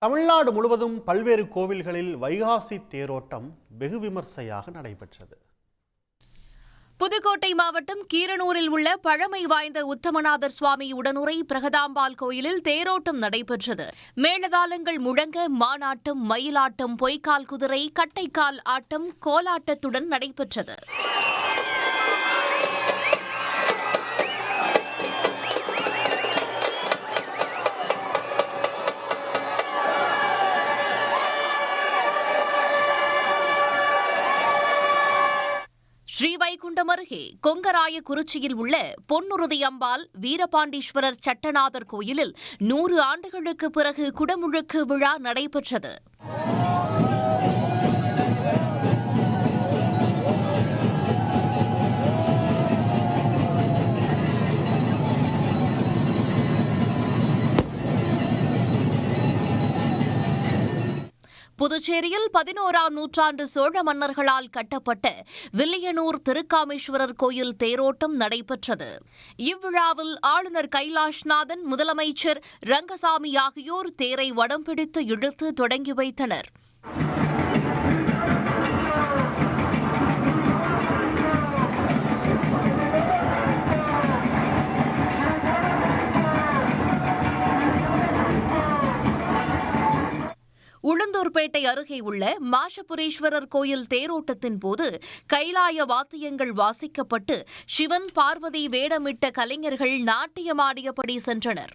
தமிழ்நாடு முழுவதும் பல்வேறு கோவில்களில் வைகாசி தேரோட்டம் வெகு விமர்சையாக நடைபெற்றது. புதுக்கோட்டை மாவட்டம் கீரனூரில் உள்ள பழமை வாய்ந்த உத்தமநாதர் சுவாமி உடனுறை பிரகதாம்பாள் கோயிலில் தேரோட்டம் நடைபெற்றது. மேளதாளங்கள் முழங்க மானாட்டம், மயிலாட்டம், பொய்க்கால் குதிரை, கட்டைக்கால் ஆட்டம், கோலாட்டத்துடன் நடைபெற்றது. ஸ்ரீவைகுண்டம் அருகே கொங்கராயக்குறிச்சியில் உள்ள பொன்னுறுதி அம்பாள் வீரபாண்டீஸ்வரர் சட்டநாதர் கோயிலில் 100 ஆண்டுகளுக்கு பிறகு குடமுழுக்கு விழா நடைபெற்றது. புதுச்சேரியில் 11ஆம் நூற்றாண்டு சோழ மன்னர்களால் கட்டப்பட்ட வில்லியனூர் திருக்காமேஸ்வரர் கோயில் தேரோட்டம் நடைபெற்றது. இவ்விழாவில் ஆளுநர் கைலாஷ்நாதன், முதலமைச்சர் ரங்கசாமி ஆகியோர் தேரை வடம் பிடித்து இழுத்து தொடங்கி வைத்தனர். உளுந்தூர்பேட்டை அருகே உள்ள மாஷபுரீஸ்வரர் கோயில் தேரோட்டத்தின் போது கைலாய வாத்தியங்கள் வாசிக்கப்பட்டு சிவன், பார்வதி வேடமிட்ட கலைஞர்கள் நாட்டியமாடியபடி சென்றனர்.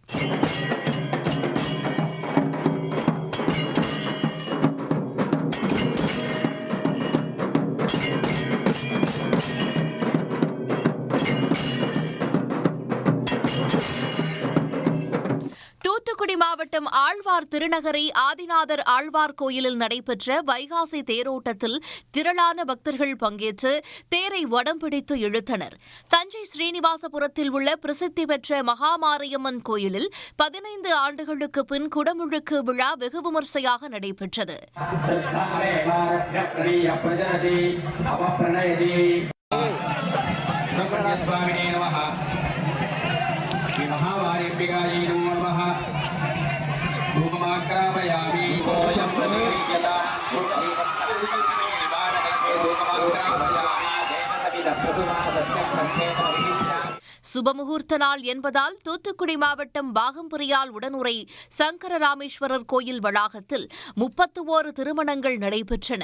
தூத்துக்குடி மாவட்டம் ஆழ்வார் திருநகரி ஆதிநாதர் ஆழ்வார் கோயிலில் நடைபெற்ற வைகாசி தேரோட்டத்தில் திரளான பக்தர்கள் பங்கேற்று தேரை வடம் பிடித்து இழுத்தனர். தஞ்சை ஸ்ரீனிவாசபுரத்தில் உள்ள பிரசித்தி பெற்ற மகாமாரியம்மன் கோயிலில் 15 ஆண்டுகளுக்கு பின் குடமுழுக்கு விழா வெகு விமர்சையாக நடைபெற்றது. சுபமுகூர்த்த நாள் என்பதால் தூத்துக்குடி மாவட்டம் பாகம்பிரியால் உடனுறை சங்கரராமேஸ்வரர் கோயில் வளாகத்தில் 31 திருமணங்கள் நடைபெற்றன.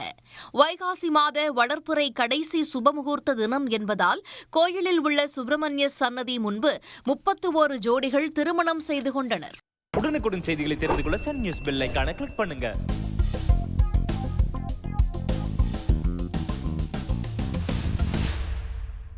வைகாசி மாத வளர்ப்புறை கடைசி சுபமுகூர்த்த தினம் என்பதால் கோயிலில் உள்ள சுப்பிரமணிய சன்னதி முன்பு 31 ஜோடிகள் திருமணம் செய்து கொண்டனர். உடனுக்குடன் செய்திகளை தெரிந்து கொள்ள சன் நியூஸ் பெல் ஐகானை கிளிக் பண்ணுங்க.